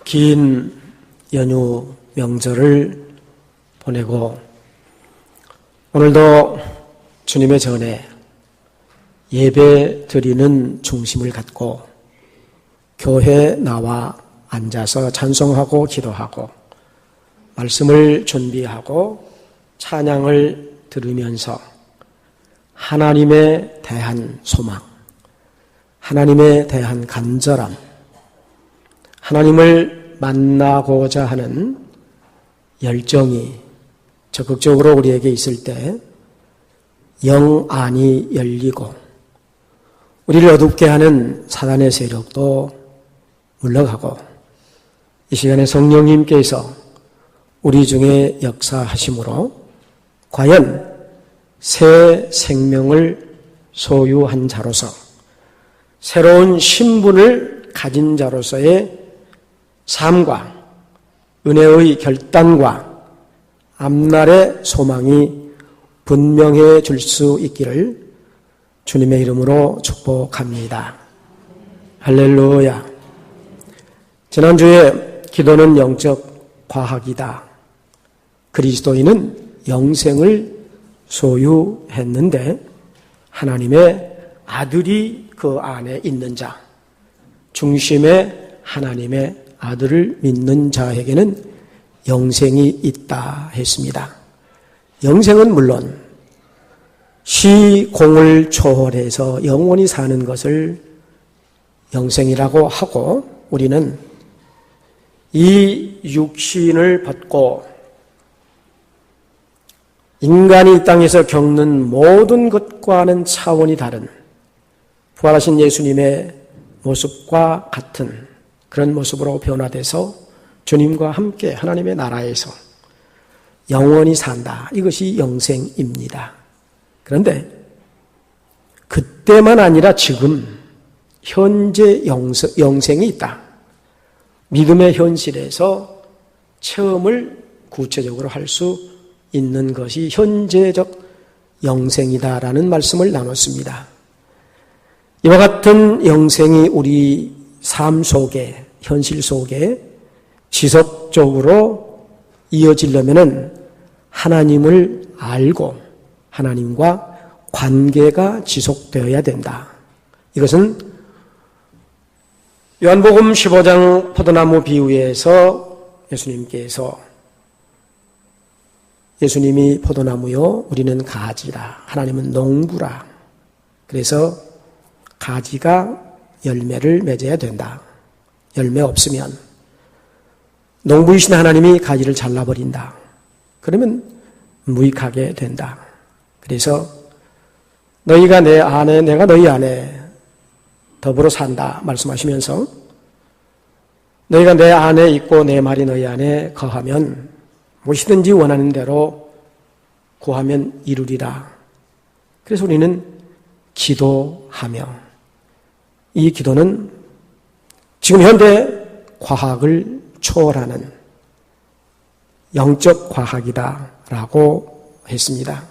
긴 연휴 명절을 보내고 오늘도 주님의 전에 예배 드리는 중심을 갖고 교회에 나와 앉아서 찬송하고 기도하고 말씀을 준비하고 찬양을 들으면서 하나님에 대한 소망, 하나님에 대한 간절함, 하나님을 만나고자 하는 열정이 적극적으로 우리에게 있을 때 영안이 열리고 우리를 어둡게 하는 사단의 세력도 물러가고 이 시간에 성령님께서 우리 중에 역사하심으로 과연 새 생명을 소유한 자로서 새로운 신분을 가진 자로서의 삶과 은혜의 결단과 앞날의 소망이 분명해질 수 있기를 주님의 이름으로 축복합니다. 할렐루야. 지난주에 기도는 영적 과학이다. 그리스도인은 영생을 소유했는데 하나님의 아들이 그 안에 있는 자, 중심에 하나님의 아들을 믿는 자에게는 영생이 있다 했습니다. 영생은 물론 시공을 초월해서 영원히 사는 것을 영생이라고 하고 우리는 이 육신을 벗고 인간이 이 땅에서 겪는 모든 것과는 차원이 다른 부활하신 예수님의 모습과 같은 그런 모습으로 변화돼서 주님과 함께 하나님의 나라에서 영원히 산다. 이것이 영생입니다. 그런데 그때만 아니라 지금 현재 영생이 있다. 믿음의 현실에서 체험을 구체적으로 할 수 있는 것이 현재적 영생이다라는 말씀을 나눴습니다. 이와 같은 영생이 우리 삶 속에, 현실 속에 지속적으로 이어지려면 하나님을 알고 하나님과 관계가 지속되어야 된다. 이것은 요한복음 15장 포도나무 비유에서 예수님이 포도나무요 우리는 가지라 하나님은 농부라. 그래서 가지가 열매를 맺어야 된다. 열매 없으면 농부이신 하나님이 가지를 잘라버린다. 그러면 무익하게 된다. 그래서 너희가 내 안에 내가 너희 안에 더불어 산다 말씀하시면서 너희가 내 안에 있고 내 말이 너희 안에 거하면 무엇이든지 원하는 대로 구하면 이루리라. 그래서 우리는 기도하며 이 기도는 지금 현대 과학을 초월하는 영적 과학이다라고 했습니다.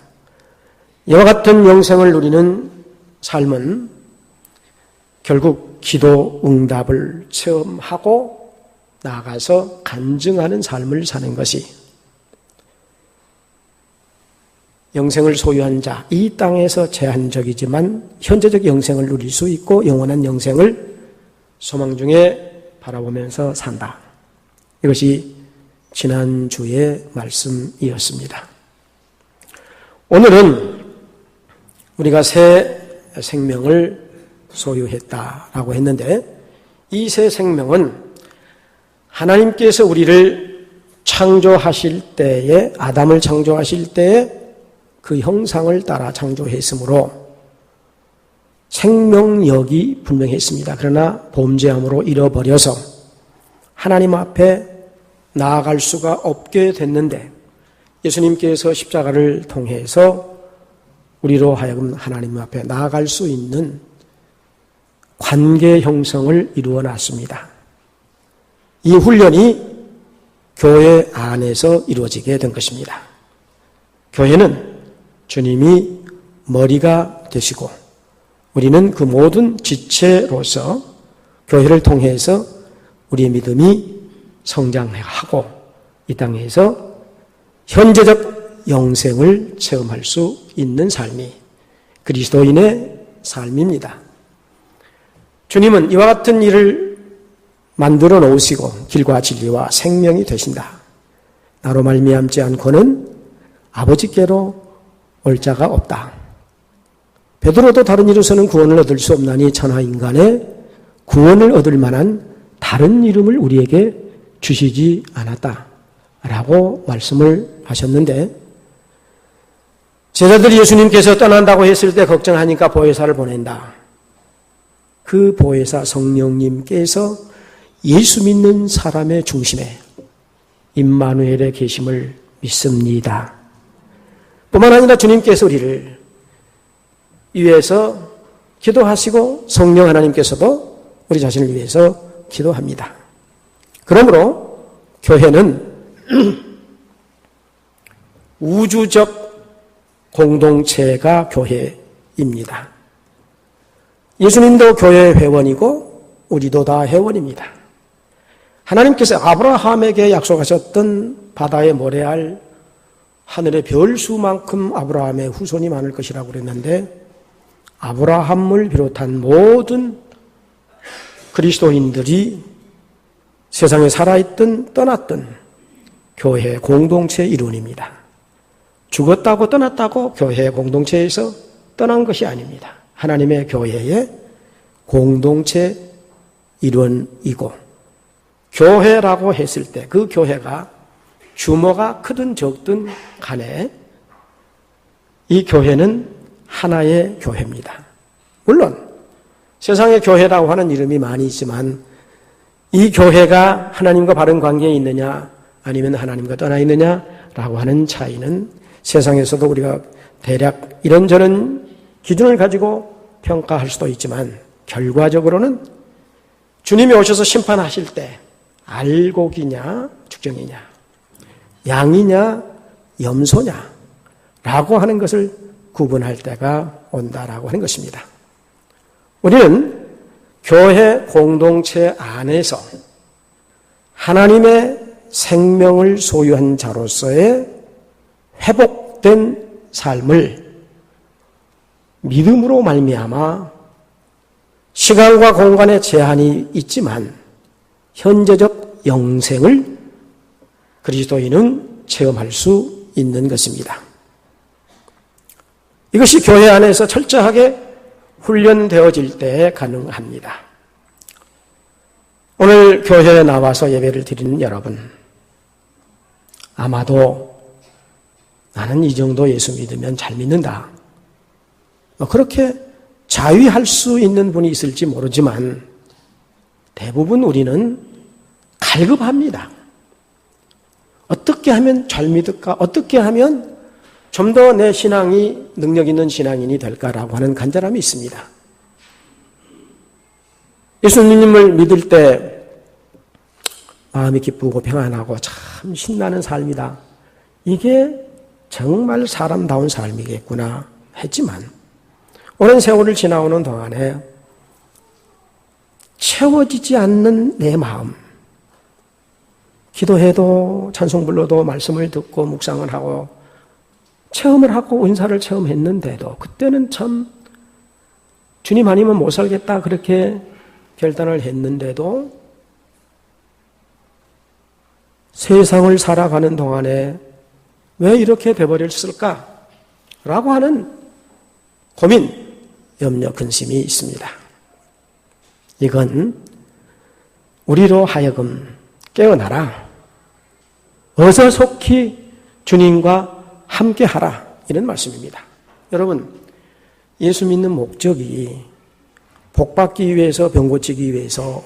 이와 같은 영생을 누리는 삶은 결국 기도 응답을 체험하고 나아가서 간증하는 삶을 사는 것이 영생을 소유한 자, 이 땅에서 제한적이지만 현재적 영생을 누릴 수 있고 영원한 영생을 소망 중에 바라보면서 산다. 이것이 지난주의 말씀이었습니다. 오늘은 우리가 새 생명을 소유했다라고 했는데 이 새 생명은 하나님께서 우리를 창조하실 때에 아담을 창조하실 때에 그 형상을 따라 창조했으므로 생명력이 분명했습니다. 그러나 범죄함으로 잃어버려서 하나님 앞에 나아갈 수가 없게 됐는데 예수님께서 십자가를 통해서 우리로 하여금 하나님 앞에 나아갈 수 있는 관계 형성을 이루어 놨습니다. 이 훈련이 교회 안에서 이루어지게 된 것입니다. 교회는 주님이 머리가 되시고 우리는 그 모든 지체로서 교회를 통해서 우리의 믿음이 성장하고 이 땅에서 현재적 영생을 체험할 수 있는 삶이 그리스도인의 삶입니다. 주님은 이와 같은 일을 만들어 놓으시고 길과 진리와 생명이 되신다. 나로 말미암지 않고는 아버지께로 올 자가 없다. 베드로도 다른 이로서는 구원을 얻을 수 없나니 천하 인간의 구원을 얻을 만한 다른 이름을 우리에게 주시지 않았다. 라고 말씀을 하셨는데 제자들이 예수님께서 떠난다고 했을 때 걱정하니까 보혜사를 보낸다. 그 보혜사 성령님께서 예수 믿는 사람의 중심에 임마누엘의 계심을 믿습니다. 뿐만 아니라 주님께서 우리를 위해서 기도하시고 성령 하나님께서도 우리 자신을 위해서 기도합니다. 그러므로 교회는 우주적 공동체가 교회입니다. 예수님도 교회 회원이고 우리도 다 회원입니다. 하나님께서 아브라함에게 약속하셨던 바다에 모래알 하늘의 별수만큼 아브라함의 후손이 많을 것이라고 그랬는데 아브라함을 비롯한 모든 그리스도인들이 세상에 살아있든 떠났든 교회 공동체의 일원입니다. 죽었다고 떠났다고 교회 공동체에서 떠난 것이 아닙니다. 하나님의 교회의 공동체 일원이고 교회라고 했을 때 그 교회가 규모가 크든 적든 간에 이 교회는 하나의 교회입니다. 물론 세상의 교회라고 하는 이름이 많이 있지만 이 교회가 하나님과 바른 관계에 있느냐 아니면 하나님과 떠나 있느냐라고 하는 차이는 세상에서도 우리가 대략 이런저런 기준을 가지고 평가할 수도 있지만 결과적으로는 주님이 오셔서 심판하실 때 알곡이냐 죽정이냐 양이냐 염소냐 라고 하는 것을 구분할 때가 온다라고 하는 것입니다. 우리는 교회 공동체 안에서 하나님의 생명을 소유한 자로서의 회복된 삶을 믿음으로 말미암아 시간과 공간의 제한이 있지만 현재적 영생을 그리스도인은 체험할 수 있는 것입니다. 이것이 교회 안에서 철저하게 훈련되어질 때 가능합니다. 오늘 교회에 나와서 예배를 드리는 여러분, 아마도 나는 이 정도 예수 믿으면 잘 믿는다. 그렇게 자위할 수 있는 분이 있을지 모르지만 대부분 우리는 갈급합니다. 어떻게 하면 잘 믿을까? 어떻게 하면 좀 더 내 신앙이 능력 있는 신앙인이 될까라고 하는 간절함이 있습니다. 예수님을 믿을 때 마음이 기쁘고 평안하고 참 신나는 삶이다. 이게 정말 사람다운 삶이겠구나 했지만 오랜 세월을 지나오는 동안에 채워지지 않는 내 마음, 기도해도 찬송 불러도 말씀을 듣고 묵상을 하고 체험을 하고 은사를 체험했는데도 그때는 참 주님 아니면 못 살겠다 그렇게 결단을 했는데도 세상을 살아가는 동안에 왜 이렇게 돼버렸을까? 라고 하는 고민, 염려, 근심이 있습니다. 이건 우리로 하여금 깨어나라. 어서 속히 주님과 함께하라. 이런 말씀입니다. 여러분, 예수 믿는 목적이 복받기 위해서, 병 고치기 위해서,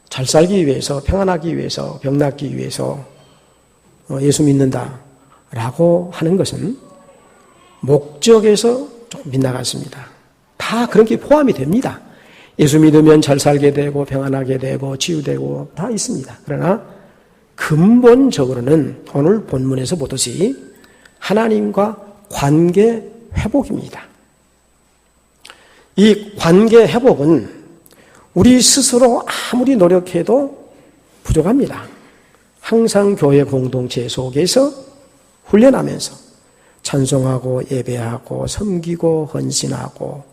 잘 살기 위해서, 평안하기 위해서, 병 낫기 위해서 예수 믿는다라고 하는 것은 목적에서 조금 빗나갔습니다. 다 그런 게 포함이 됩니다. 예수 믿으면 잘 살게 되고 평안하게 되고 치유되고 다 있습니다. 그러나 근본적으로는 오늘 본문에서 보듯이 하나님과 관계 회복입니다. 이 관계 회복은 우리 스스로 아무리 노력해도 부족합니다. 항상 교회 공동체 속에서 훈련하면서 찬송하고 예배하고 섬기고 헌신하고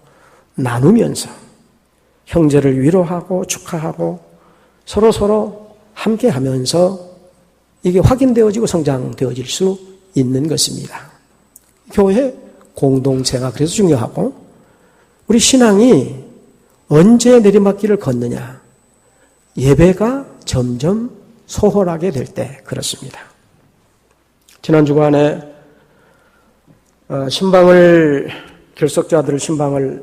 나누면서 형제를 위로하고 축하하고 서로 함께 하면서 이게 확인되어지고 성장되어질 수 있는 것입니다. 교회 공동체가 그래서 중요하고 우리 신앙이 언제 내리막길을 걷느냐? 예배가 점점 소홀하게 될 때 그렇습니다. 지난 주간에 결석자들을 신방을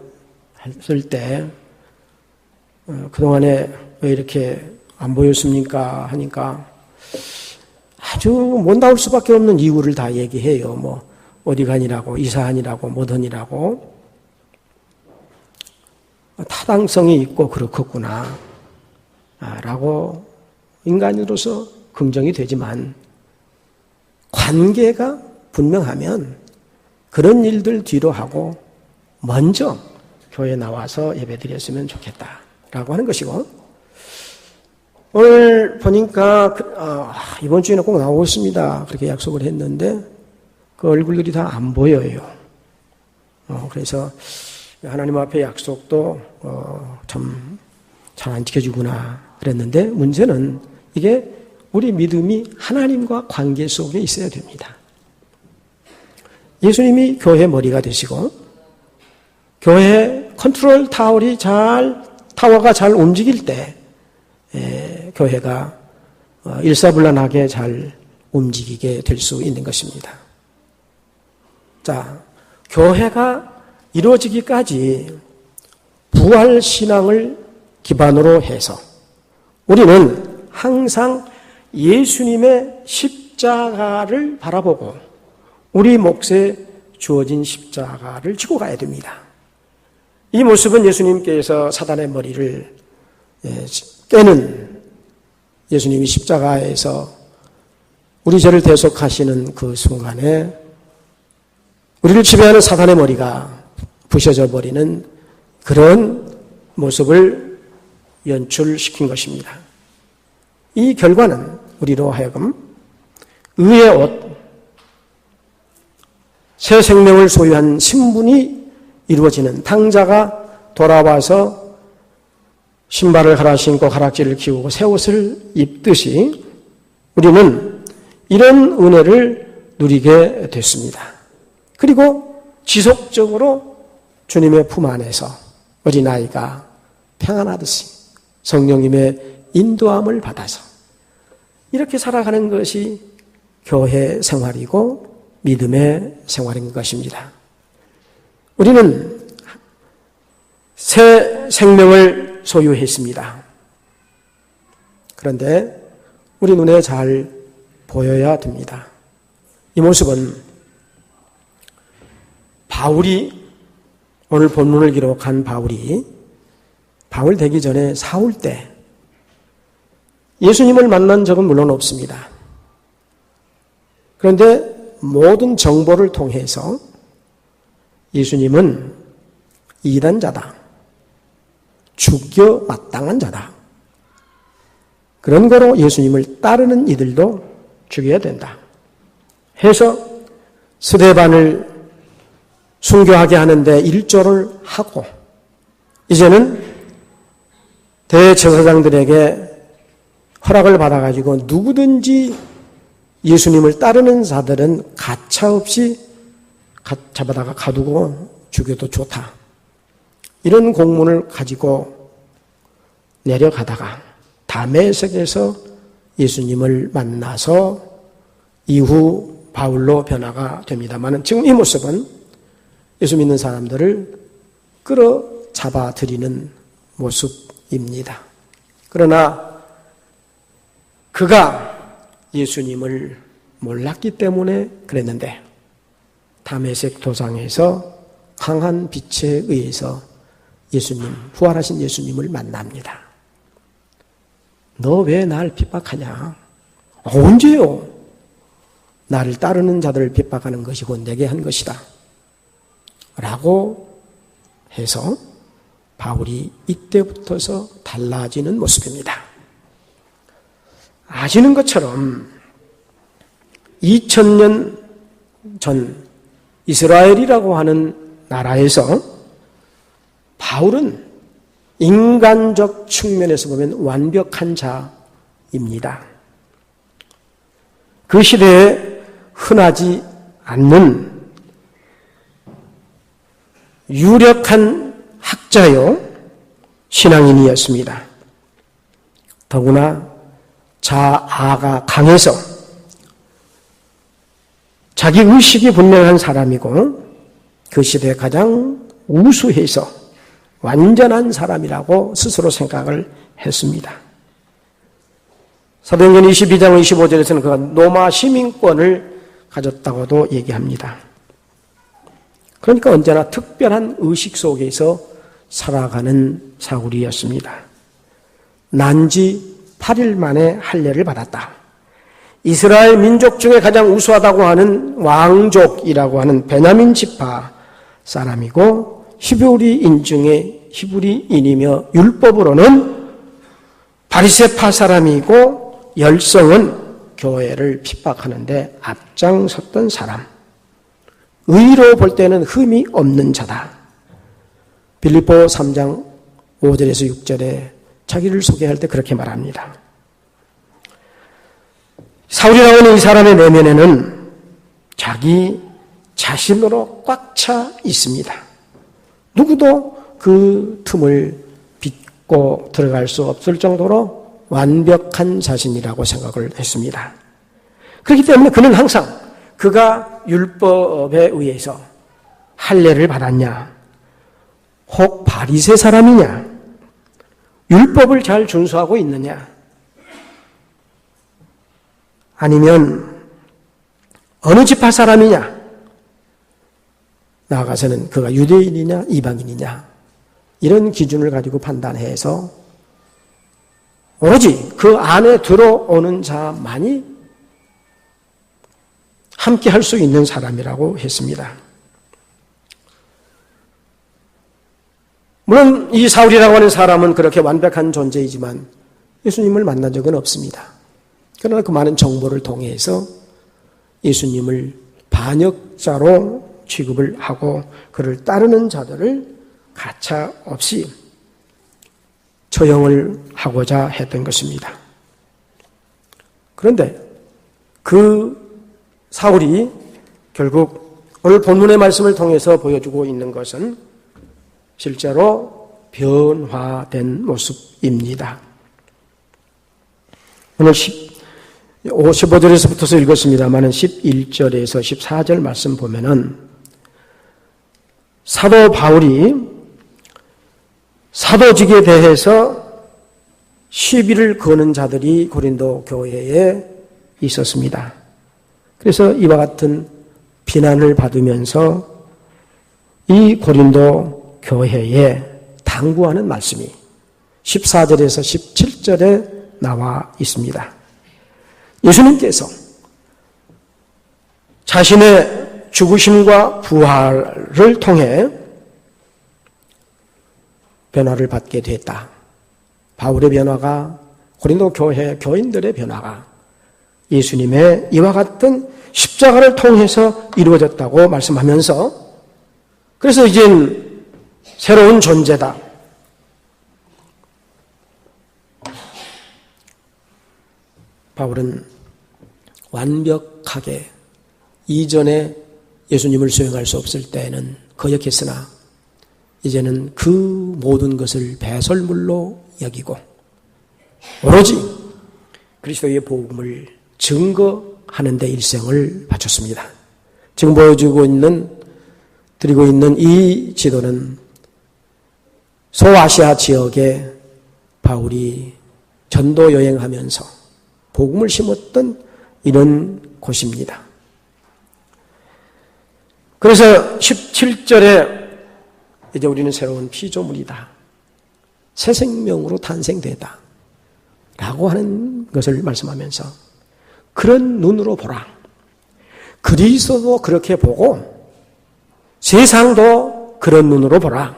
했을 때 그동안에 왜 이렇게 안 보였습니까? 하니까 아주 못 나올 수밖에 없는 이유를 다 얘기해요. 뭐 어디 가니라고, 이사하니라고, 뭐더니라고. 타당성이 있고 그렇겠구나 라고 인간으로서 긍정이 되지만 관계가 분명하면 그런 일들 뒤로 하고 먼저 교회에 나와서 예배드렸으면 좋겠다라고 하는 것이고, 오늘 보니까 이번 주에는 꼭 나오겠습니다 그렇게 약속을 했는데 그 얼굴들이 다 안 보여요. 그래서 하나님 앞에 약속도 참 잘 안 지켜주구나 그랬는데 문제는 이게 우리 믿음이 하나님과 관계 속에 있어야 됩니다. 예수님이 교회 머리가 되시고 교회 컨트롤 타워가 잘 움직일 때 교회가 일사불란하게 잘 움직이게 될 수 있는 것입니다. 자, 교회가 이루어지기까지 부활신앙을 기반으로 해서 우리는 항상 예수님의 십자가를 바라보고 우리 몫에 주어진 십자가를 지고 가야 됩니다. 이 모습은 예수님께서 사단의 머리를 깨는, 예수님이 십자가에서 우리 죄를 대속하시는 그 순간에 우리를 지배하는 사단의 머리가 부셔져 버리는 그런 모습을 연출시킨 것입니다. 이 결과는 우리로 하여금 의의 옷, 새 생명을 소유한 신분이 이루어지는, 탕자가 돌아와서 신발을 갈아 신고 가락지를 키우고 새 옷을 입듯이 우리는 이런 은혜를 누리게 됐습니다. 그리고 지속적으로 주님의 품 안에서 어린아이가 평안하듯이 성령님의 인도함을 받아서 이렇게 살아가는 것이 교회 생활이고 믿음의 생활인 것입니다. 우리는 새 생명을 소유했습니다. 그런데 우리 눈에 잘 보여야 됩니다. 이 모습은 바울이, 오늘 본문을 기록한 바울이 바울 되기 전에 사울 때 예수님을 만난 적은 물론 없습니다. 그런데 모든 정보를 통해서 예수님은 이단자다, 죽여 마땅한 자다, 그런 거로 예수님을 따르는 이들도 죽여야 된다 해서 스데반을 순교하게 하는데 일조를 하고 이제는 대제사장들에게 허락을 받아가지고 누구든지 예수님을 따르는 자들은 가차없이 잡아다가 가두고 죽여도 좋다, 이런 공문을 가지고 내려가다가 다메섹에서 예수님을 만나서 이후 바울로 변화가 됩니다만 지금 이 모습은 예수 믿는 사람들을 끌어잡아 들이는 모습입니다. 그러나 그가 예수님을 몰랐기 때문에 그랬는데 다메섹 도상에서 강한 빛에 의해서 예수님, 부활하신 예수님을 만납니다. 너 왜 날 핍박하냐? 언제요? 나를 따르는 자들을 핍박하는 것이 곧 내게 한 것이다 라고 해서 바울이 이때부터서 달라지는 모습입니다. 아시는 것처럼 2000년 전 이스라엘이라고 하는 나라에서 바울은 인간적 측면에서 보면 완벽한 자입니다. 그 시대에 흔하지 않는 유력한 학자요 신앙인이었습니다. 더구나 자아가 강해서 자기 의식이 분명한 사람이고 그 시대에 가장 우수해서 완전한 사람이라고 스스로 생각을 했습니다. 사도행전 22장 25절에서는 그가 로마 시민권을 가졌다고도 얘기합니다. 그러니까 언제나 특별한 의식 속에서 살아가는 사울이었습니다. 난지 8일 만에 할례를 받았다. 이스라엘 민족 중에 가장 우수하다고 하는 왕족이라고 하는 베냐민 지파 사람이고 히브리인 중에 히브리인이며 율법으로는 바리새파 사람이고 열성은 교회를 핍박하는데 앞장섰던 사람. 의로 볼 때는 흠이 없는 자다. 빌립보 3장 5절에서 6절에 자기를 소개할 때 그렇게 말합니다. 사울이라고 하는 이 사람의 내면에는 자기 자신으로 꽉 차 있습니다. 누구도 그 틈을 빗고 들어갈 수 없을 정도로 완벽한 자신이라고 생각을 했습니다. 그렇기 때문에 그는 항상 그가 율법에 의해서 할례를 받았냐, 혹 바리새 사람이냐, 율법을 잘 준수하고 있느냐, 아니면 어느 지파 사람이냐, 나아가서는 그가 유대인이냐 이방인이냐 이런 기준을 가지고 판단해서 오로지 그 안에 들어오는 자만이 함께 할 수 있는 사람이라고 했습니다. 물론 이 사울이라고 하는 사람은 그렇게 완벽한 존재이지만 예수님을 만난 적은 없습니다. 그러나 그 많은 정보를 통해서 예수님을 반역자로 취급을 하고 그를 따르는 자들을 가차없이 처형을 하고자 했던 것입니다. 그런데 그 사울이 결국 오늘 본문의 말씀을 통해서 보여주고 있는 것은 실제로 변화된 모습입니다. 오늘 55절에서부터 읽었습니다만 11절에서 14절 말씀 보면은 사도 바울이 사도직에 대해서 시비를 거는 자들이 고린도 교회에 있었습니다. 그래서 이와 같은 비난을 받으면서 이 고린도 교회에 당부하는 말씀이 14절에서 17절에 나와 있습니다. 예수님께서 자신의 죽으심과 부활을 통해 변화를 받게 됐다. 바울의 변화가 고린도 교회 교인들의 변화가 예수님의 이와 같은 십자가를 통해서 이루어졌다고 말씀하면서 그래서 이젠 새로운 존재다. 바울은 완벽하게 이전에 예수님을 수용할 수 없을 때에는 거역했으나 이제는 그 모든 것을 배설물로 여기고 오로지 그리스도의 복음을 증거하는 데 일생을 바쳤습니다. 지금 드리고 있는 이 지도는 소아시아 지역에 바울이 전도 여행하면서 복음을 심었던 이런 곳입니다. 그래서 17절에 이제 우리는 새로운 피조물이다. 새 생명으로 탄생되다. 라고 하는 것을 말씀하면서 그런 눈으로 보라. 그리스도도 그렇게 보고 세상도 그런 눈으로 보라.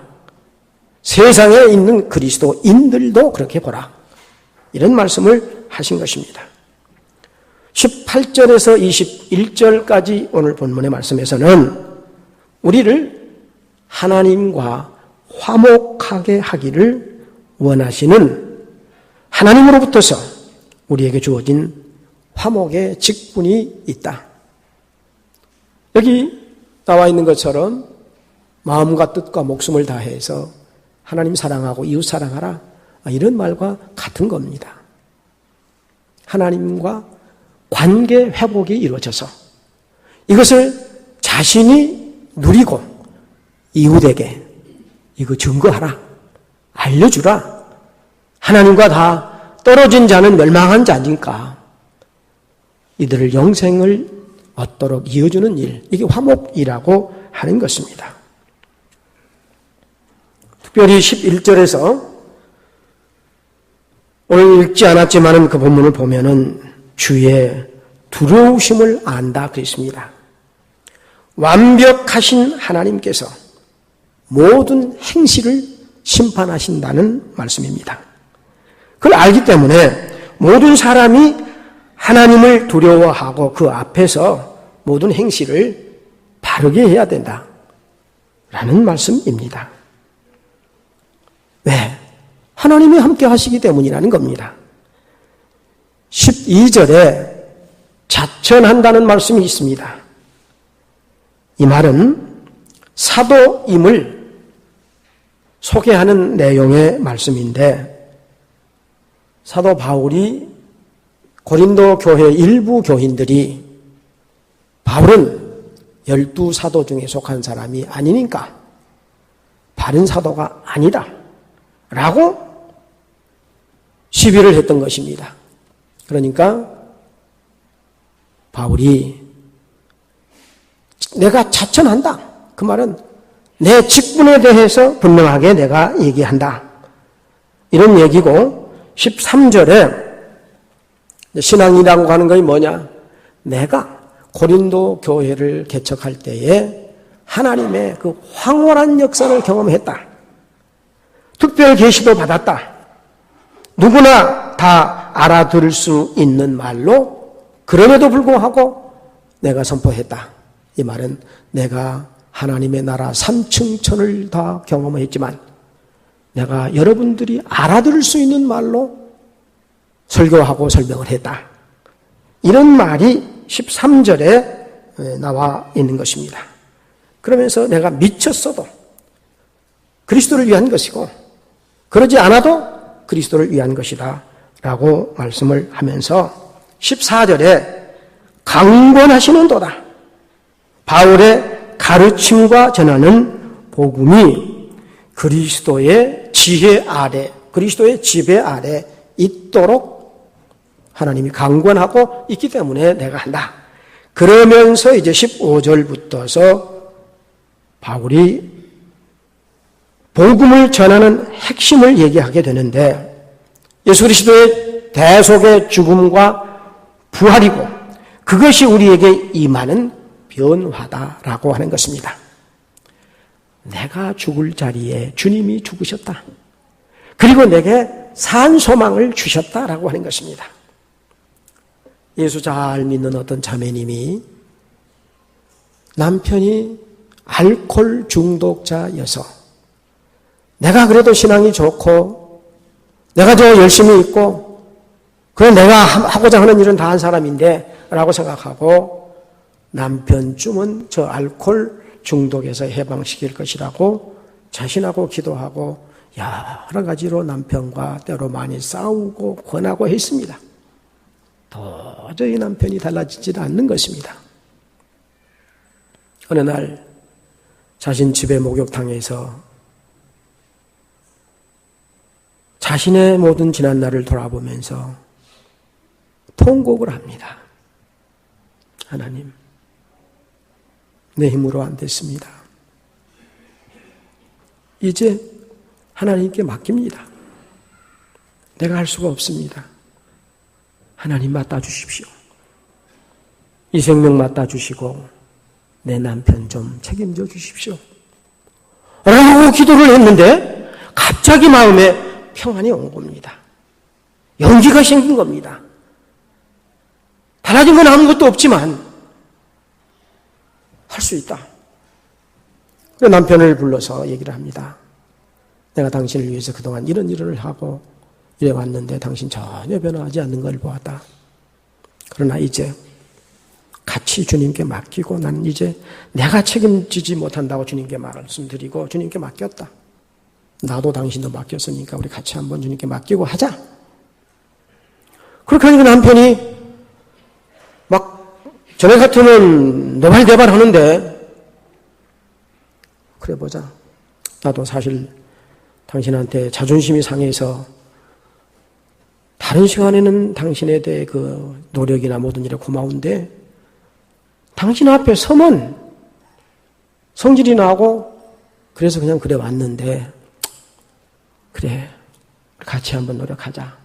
세상에 있는 그리스도인들도 그렇게 보라. 이런 말씀을 하신 것입니다. 18절에서 21절까지 오늘 본문의 말씀에서는 우리를 하나님과 화목하게 하기를 원하시는 하나님으로부터서 우리에게 주어진 화목의 직분이 있다. 여기 나와 있는 것처럼 마음과 뜻과 목숨을 다해서 하나님 사랑하고 이웃 사랑하라, 이런 말과 같은 겁니다. 하나님과 관계 회복이 이루어져서 이것을 자신이 누리고 이웃에게 이거 증거하라, 알려주라. 하나님과 다 떨어진 자는 멸망한 자니까 이들을 영생을 얻도록 이어주는 일, 이게 화목이라고 하는 것입니다. 특별히 11절에서 오늘 읽지 않았지만 그 본문을 보면은 주의 두려우심을 안다 그랬습니다. 완벽하신 하나님께서 모든 행실을 심판하신다는 말씀입니다. 그걸 알기 때문에 모든 사람이 하나님을 두려워하고 그 앞에서 모든 행실을 바르게 해야 된다라는 말씀입니다. 왜? 하나님이 함께 하시기 때문이라는 겁니다. 12절에 자천한다는 말씀이 있습니다. 이 말은 사도임을 소개하는 내용의 말씀인데, 사도 바울이 고린도 교회 일부 교인들이 바울은 12사도 중에 속한 사람이 아니니까 바른 사도가 아니다 라고 시비를 했던 것입니다. 그러니까 바울이 내가 자천한다. 그 말은 내 직분에 대해서 분명하게 내가 얘기한다. 이런 얘기고, 13절에 신앙이라고 하는 것이 뭐냐? 내가 고린도 교회를 개척할 때에 하나님의 그 황홀한 역사를 경험했다. 특별 계시도 받았다. 누구나 다 알아들을 수 있는 말로 그럼에도 불구하고 내가 선포했다. 이 말은 내가 하나님의 나라 3층천을 다 경험했지만 내가 여러분들이 알아들을 수 있는 말로 설교하고 설명을 했다. 이런 말이 13절에 나와 있는 것입니다. 그러면서 내가 미쳤어도 그리스도를 위한 것이고 그러지 않아도 그리스도를 위한 것이다 라고 말씀을 하면서 14절에 강권하시는도다. 바울의 가르침과 전하는 복음이 그리스도의 지혜 아래, 그리스도의 지배 아래 있도록 하나님이 강권하고 있기 때문에 내가 한다. 그러면서 이제 15절부터서 바울이 복음을 전하는 핵심을 얘기하게 되는데, 예수 그리스도의 대속의 죽음과 부활이고 그것이 우리에게 임하는 변화다라고 하는 것입니다. 내가 죽을 자리에 주님이 죽으셨다. 그리고 내게 산 소망을 주셨다라고 하는 것입니다. 예수 잘 믿는 어떤 자매님이 남편이 알코올 중독자여서 내가 그래도 신앙이 좋고 내가 더 열심히 있고 그래 내가 하고자 하는 일은 다 한 사람인데 라고 생각하고 남편쯤은 저 알코올 중독에서 해방시킬 것이라고 자신하고 기도하고 여러 가지로 남편과 때로 많이 싸우고 권하고 했습니다. 도저히 남편이 달라지지 않는 것입니다. 어느 날 자신 집의 목욕탕에서 자신의 모든 지난 날을 돌아보면서 통곡을 합니다. 하나님, 내 힘으로 안 됐습니다. 이제 하나님께 맡깁니다. 내가 할 수가 없습니다. 하나님 맡아주십시오. 이 생명 맡아주시고 내 남편 좀 책임져 주십시오. 라고 기도를 했는데 갑자기 마음에 평안이 온 겁니다. 용기가 생긴 겁니다. 달라진 건 아무것도 없지만 할 수 있다. 그래서 남편을 불러서 얘기를 합니다. 내가 당신을 위해서 그동안 이런 일을 하고 이래 왔는데 당신 전혀 변화하지 않는 걸 보았다. 그러나 이제 같이 주님께 맡기고 나는 이제 내가 책임지지 못한다고 주님께 말씀드리고 주님께 맡겼다. 나도 당신도 맡겼으니까 우리 같이 한번 주님께 맡기고 하자. 그렇게 하니까 남편이 막 전에 같으면 노발대발 하는데 그래 보자. 나도 사실 당신한테 자존심이 상해서 다른 시간에는 당신에 대해 그 노력이나 모든 일에 고마운데 당신 앞에 서면 성질이 나고 그래서 그냥 그래 왔는데 그래 같이 한번 노력하자.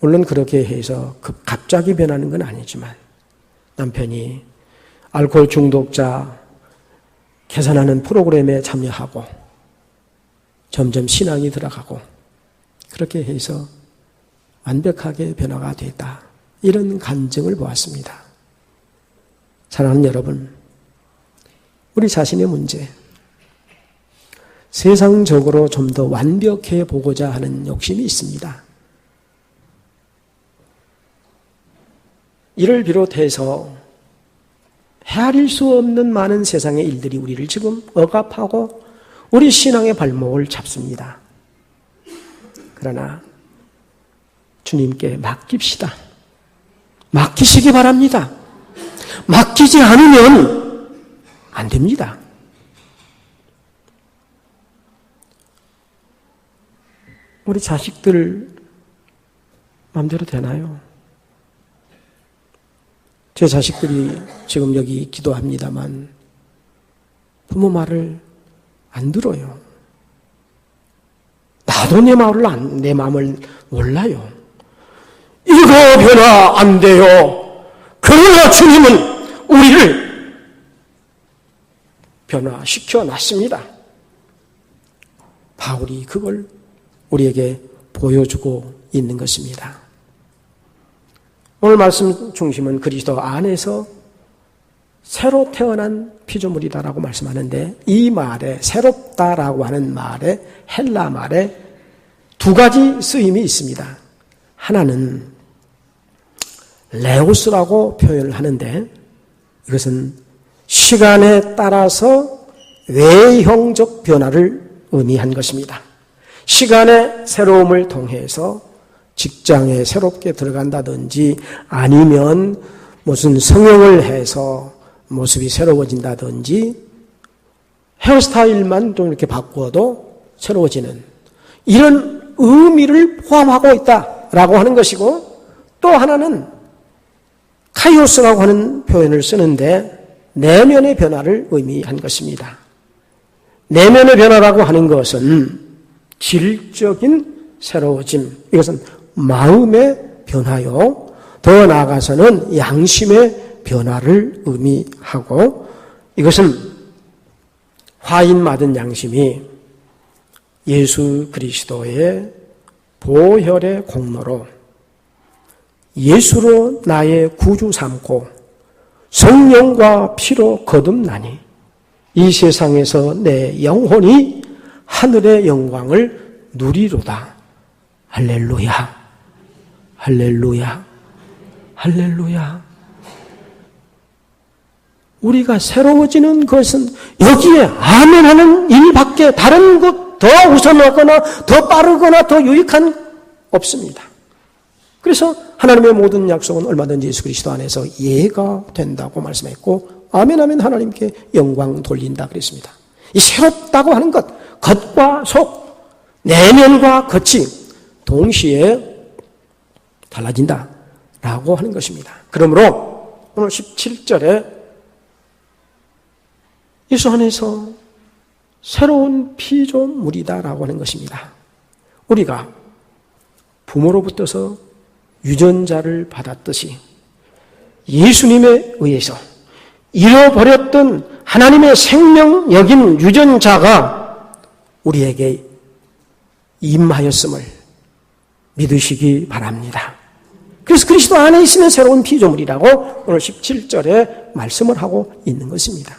물론 그렇게 해서 갑자기 변하는 건 아니지만 남편이 알코올 중독자 개선하는 프로그램에 참여하고 점점 신앙이 들어가고 그렇게 해서 완벽하게 변화가 됐다. 이런 간증을 보았습니다. 사랑하는 여러분, 우리 자신의 문제, 세상적으로 좀 더 완벽해 보고자 하는 욕심이 있습니다. 이를 비롯해서 헤아릴 수 없는 많은 세상의 일들이 우리를 지금 억압하고 우리 신앙의 발목을 잡습니다. 그러나 주님께 맡깁시다. 맡기시기 바랍니다. 맡기지 않으면 안 됩니다. 우리 자식들 마음대로 되나요? 제 자식들이 지금 여기 기도합니다만 부모 말을 안 들어요. 나도 내 마음을 몰라요. 이거 변화 안 돼요. 그러나 주님은 우리를 변화시켜 놨습니다. 바울이 그걸 우리에게 보여주고 있는 것입니다. 오늘 말씀 중심은 그리스도 안에서 새로 태어난 피조물이다라고 말씀하는데 이 말에 새롭다라고 하는 말에 헬라 말에 두 가지 쓰임이 있습니다. 하나는 레오스라고 표현을 하는데 이것은 시간에 따라서 외형적 변화를 의미한 것입니다. 시간의 새로움을 통해서 직장에 새롭게 들어간다든지 아니면 무슨 성형을 해서 모습이 새로워진다든지 헤어스타일만 좀 이렇게 바꾸어도 새로워지는 이런 의미를 포함하고 있다라고 하는 것이고 또 하나는 카이오스라고 하는 표현을 쓰는데 내면의 변화를 의미한 것입니다. 내면의 변화라고 하는 것은 질적인 새로워짐, 이것은 마음의 변화요. 더 나아가서는 양심의 변화를 의미하고 이것은 화인 맞은 양심이 예수 그리스도의 보혈의 공로로 예수로 나의 구주 삼고 성령과 피로 거듭나니 이 세상에서 내 영혼이 하늘의 영광을 누리로다. 할렐루야, 할렐루야, 할렐루야. 우리가 새로워지는 것은 여기에 아멘 하는 일밖에 다른 것 더 우선하거나 더 빠르거나 더 유익한 없습니다. 그래서 하나님의 모든 약속은 얼마든지 예수 그리스도 안에서 예가 된다고 말씀했고 아멘 아멘 하나님께 영광 돌린다 그랬습니다. 이 새롭다고 하는 것, 겉과 속, 내면과 겉이 동시에 달라진다라고 하는 것입니다. 그러므로 오늘 17절에 예수 안에서 새로운 피조물이다라고 하는 것입니다. 우리가 부모로부터서 유전자를 받았듯이 예수님에 의해서 잃어버렸던 하나님의 생명력인 유전자가 우리에게 임하였음을 믿으시기 바랍니다. 그래서 그리스도 안에 있으면 새로운 피조물이라고 오늘 17절에 말씀을 하고 있는 것입니다.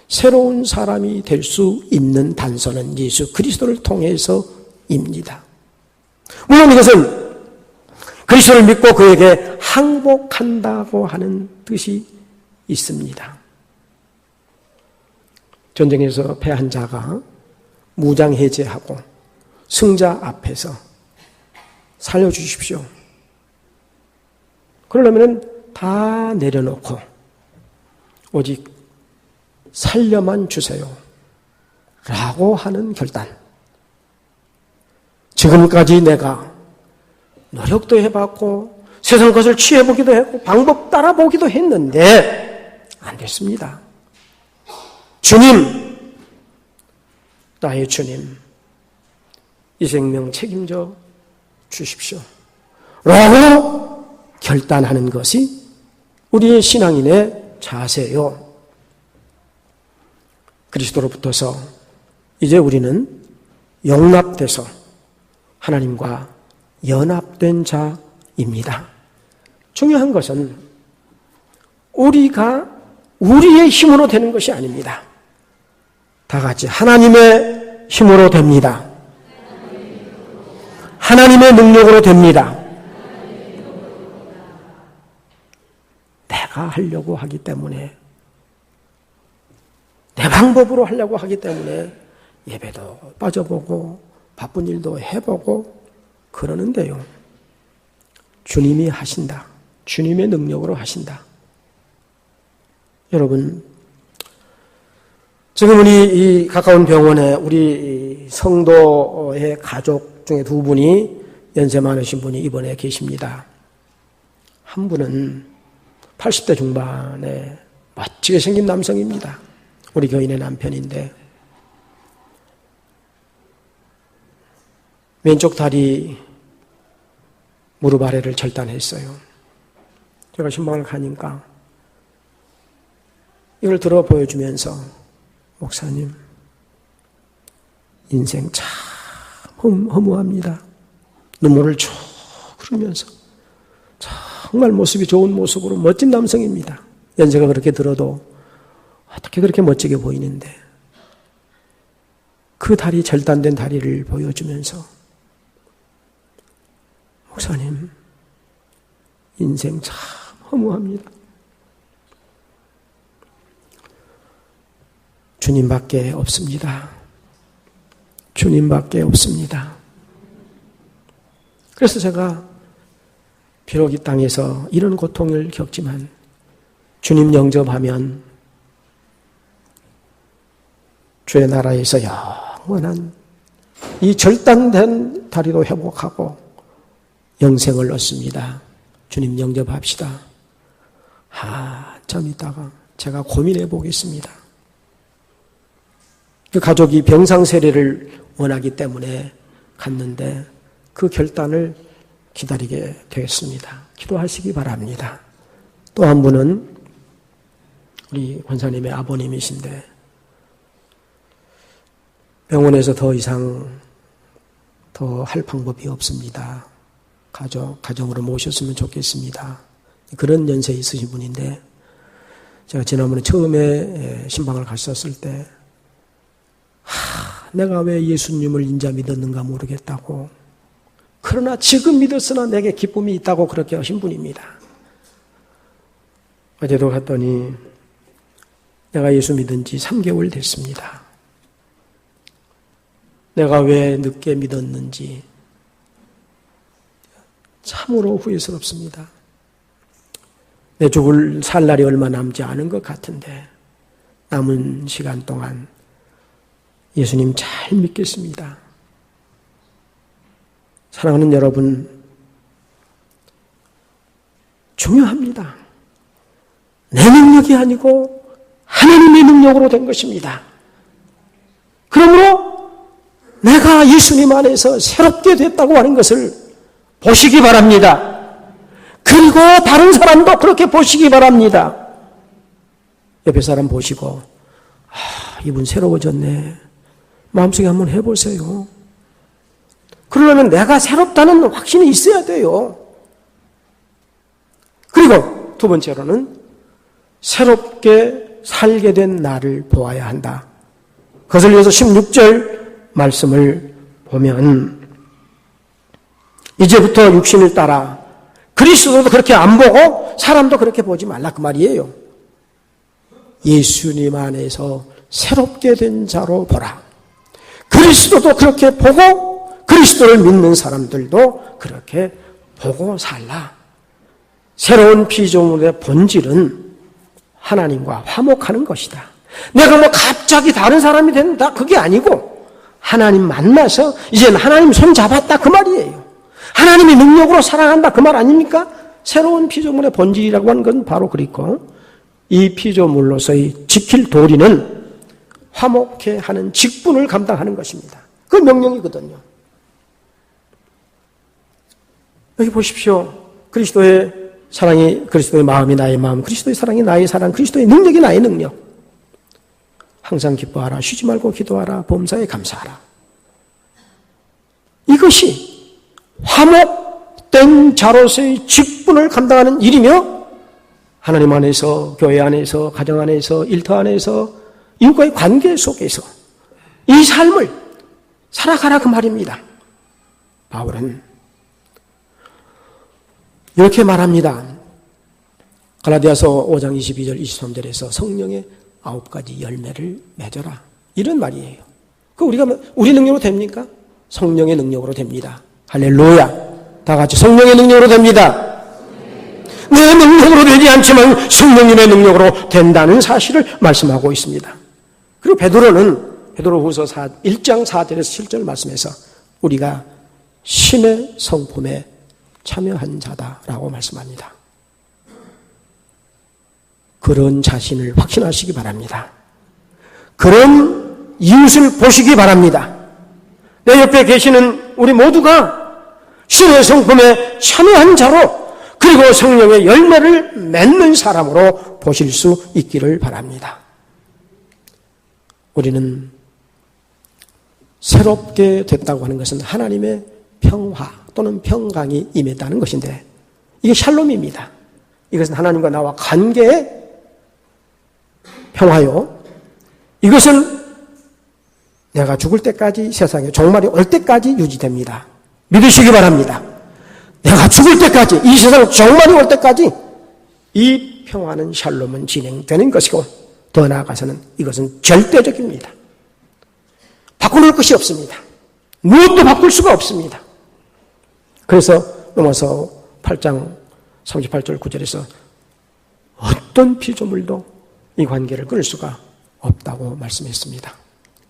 새로운 사람이 될 수 있는 단서는 예수 그리스도를 통해서입니다. 물론 이것은 그리스도를 믿고 그에게 항복한다고 하는 뜻이 있습니다. 전쟁에서 패한 자가 무장해제하고 승자 앞에서 살려주십시오. 그러려면 다 내려놓고 오직 살려만 주세요. 라고 하는 결단. 지금까지 내가 노력도 해봤고 세상 것을 취해보기도 했고 방법 따라보기도 했는데 안 됐습니다. 주님, 나의 주님, 이 생명 책임져 주십시오. 라고 결단하는 것이 우리의 신앙인의 자세요. 그리스도로부터서 이제 우리는 용납돼서 하나님과 연합된 자입니다. 중요한 것은 우리가 우리의 힘으로 되는 것이 아닙니다. 다 같이 하나님의 힘으로 됩니다. 하나님의 능력으로 됩니다. 내가 하려고 하기 때문에 내 방법으로 하려고 하기 때문에 예배도 빠져보고 바쁜 일도 해보고 그러는데요. 주님이 하신다. 주님의 능력으로 하신다. 여러분, 지금 우리 이 가까운 병원에 우리 성도의 가족 중에 두 분이 연세 많으신 분이 입원해 계십니다. 한 분은 80대 중반에 멋지게 생긴 남성입니다. 우리 교인의 남편인데 왼쪽 다리 무릎 아래를 절단했어요. 제가 신방을 가니까 이걸 들어 보여주면서 목사님, 인생 참 허무합니다. 눈물을 쭉 흐르면서 정말 모습이 좋은 모습으로 멋진 남성입니다. 연세가 그렇게 들어도 어떻게 그렇게 멋지게 보이는데 그 다리 절단된 다리를 보여주면서 목사님, 인생 참 허무합니다. 주님밖에 없습니다. 주님밖에 없습니다. 그래서 제가 비록 이 땅에서 이런 고통을 겪지만 주님 영접하면 주의 나라에서 영원한 이 절단된 다리도 회복하고 영생을 얻습니다. 주님 영접합시다. 한참 있다가 제가 고민해 보겠습니다. 그 가족이 병상 세례를 원하기 때문에 갔는데 그 결단을 기다리게 되겠습니다. 기도하시기 바랍니다. 또 한 분은 우리 권사님의 아버님이신데 병원에서 더 이상 더 할 방법이 없습니다. 가정으로 모셨으면 좋겠습니다. 그런 연세에 있으신 분인데 제가 지난번에 처음에 신방을 갔었을 때 내가 왜 예수님을 인자 믿었는가 모르겠다고, 그러나 지금 믿었으나 내게 기쁨이 있다고 그렇게 하신 분입니다. 어제도 갔더니 내가 예수 믿은 지 3개월 됐습니다. 내가 왜 늦게 믿었는지 참으로 후회스럽습니다. 내 살 날이 얼마 남지 않은 것 같은데 남은 시간 동안 예수님 잘 믿겠습니다. 사랑하는 여러분, 중요합니다. 내 능력이 아니고 하나님의 능력으로 된 것입니다. 그러므로 내가 예수님 안에서 새롭게 됐다고 하는 것을 보시기 바랍니다. 그리고 다른 사람도 그렇게 보시기 바랍니다. 옆에 사람 보시고 이분 새로워졌네. 마음속에 한번 해보세요. 그러려면 내가 새롭다는 확신이 있어야 돼요. 그리고 두 번째로는 새롭게 살게 된 나를 보아야 한다. 그것을 위해서 16절 말씀을 보면 이제부터 육신을 따라 그리스도도 그렇게 안 보고 사람도 그렇게 보지 말라 그 말이에요. 예수님 안에서 새롭게 된 자로 보라. 그리스도도 그렇게 보고 그리스도를 믿는 사람들도 그렇게 보고 살라. 새로운 피조물의 본질은 하나님과 화목하는 것이다. 내가 갑자기 다른 사람이 된다 그게 아니고 하나님 만나서 이제는 하나님 손 잡았다 그 말이에요. 하나님의 능력으로 사랑한다 그 말 아닙니까? 새로운 피조물의 본질이라고 하는 건 바로 그렇고 이 피조물로서의 지킬 도리는 화목해 하는 직분을 감당하는 것입니다. 그 명령이거든요. 여기 보십시오. 그리스도의 사랑이 그리스도의 마음이 나의 마음, 그리스도의 사랑이 나의 사랑, 그리스도의 능력이 나의 능력. 항상 기뻐하라, 쉬지 말고 기도하라, 범사에 감사하라. 이것이 화목된 자로서의 직분을 감당하는 일이며 하나님 안에서, 교회 안에서, 가정 안에서, 일터 안에서, 이웃과의 관계 속에서 이 삶을 살아가라 그 말입니다. 바울은 이렇게 말합니다. 갈라디아서 5장 22절 23절에서 성령의 9가지 열매를 맺어라. 이런 말이에요. 그 우리 능력으로 됩니까? 성령의 능력으로 됩니다. 할렐루야. 다 같이 성령의 능력으로 됩니다. 내 능력으로 되지 않지만 성령님의 능력으로 된다는 사실을 말씀하고 있습니다. 그리고 베드로후서 1장 4절에서 7절 말씀에서 우리가 신의 성품에 참여한 자다라고 말씀합니다. 그런 자신을 확신하시기 바랍니다. 그런 이웃을 보시기 바랍니다. 내 옆에 계시는 우리 모두가 신의 성품에 참여한 자로 그리고 성령의 열매를 맺는 사람으로 보실 수 있기를 바랍니다. 우리는 새롭게 됐다고 하는 것은 하나님의 평화 또는 평강이 임했다는 것인데 이게 샬롬입니다. 이것은 하나님과 나와 관계의 평화요. 이것은 내가 죽을 때까지 세상에 종말이 올 때까지 유지됩니다. 믿으시기 바랍니다. 내가 죽을 때까지 이 세상 종말이 올 때까지 이 평화는 샬롬은 진행되는 것이고 더 나아가서는 이것은 절대적입니다. 바꿀 것이 없습니다. 무엇도 바꿀 수가 없습니다. 그래서 로마서 8장 38절 9절에서 어떤 피조물도 이 관계를 끊을 수가 없다고 말씀했습니다.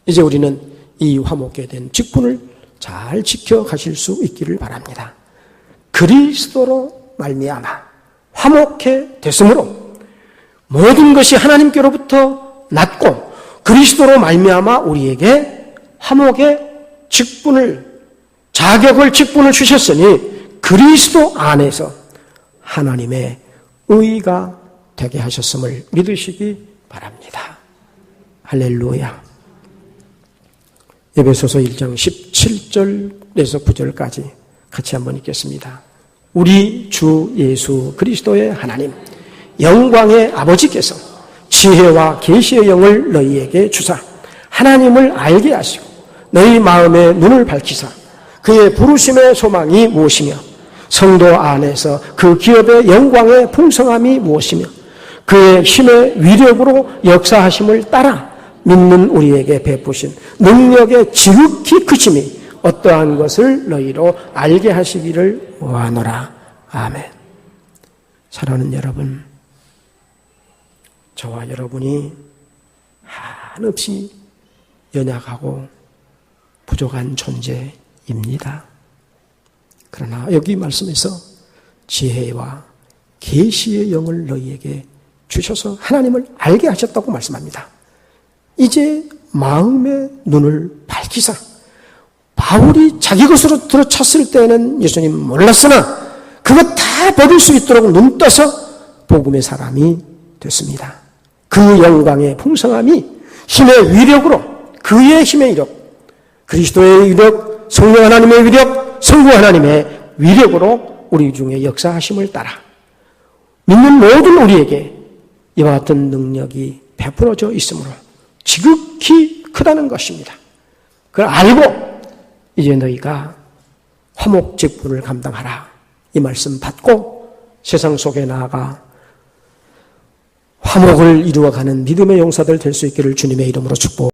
이제 우리는 이 화목에 된 직분을 잘 지켜가실 수 있기를 바랍니다. 그리스도로 말미암아 화목해 됐으므로 모든 것이 하나님께로부터 났고 그리스도로 말미암아 우리에게 화목의 직분을 자격을 직분을 주셨으니 그리스도 안에서 하나님의 의가 되게 하셨음을 믿으시기 바랍니다. 할렐루야. 에베소서 1장 17절에서 9절까지 같이 한번 읽겠습니다. 우리 주 예수 그리스도의 하나님 영광의 아버지께서 지혜와 계시의 영을 너희에게 주사 하나님을 알게 하시고 너희 마음의 눈을 밝히사 그의 부르심의 소망이 무엇이며 성도 안에서 그 기업의 영광의 풍성함이 무엇이며 그의 힘의 위력으로 역사하심을 따라 믿는 우리에게 베푸신 능력의 지극히 크심이 어떠한 것을 너희로 알게 하시기를 원하노라. 아멘. 사랑하는 여러분, 저와 여러분이 한없이 연약하고 부족한 존재입니다. 그러나 여기 말씀에서 지혜와 계시의 영을 너희에게 주셔서 하나님을 알게 하셨다고 말씀합니다. 이제 마음의 눈을 밝히사 바울이 자기 것으로 들어찼을 때는 예수님 몰랐으나 그것 다 버릴 수 있도록 눈 떠서 복음의 사람이 됐습니다. 그 영광의 풍성함이 힘의 위력으로 그의 힘의 위력, 그리스도의 위력, 성령 하나님의 위력, 성부 하나님의 위력으로 우리 중에 역사하심을 따라 믿는 모든 우리에게 이와 같은 능력이 베풀어져 있으므로 지극히 크다는 것입니다. 그걸 알고 이제 너희가 화목직분을 감당하라. 이 말씀 받고 세상 속에 나아가 화목을 이루어가는 믿음의 용사들 될 수 있기를 주님의 이름으로 축복합니다.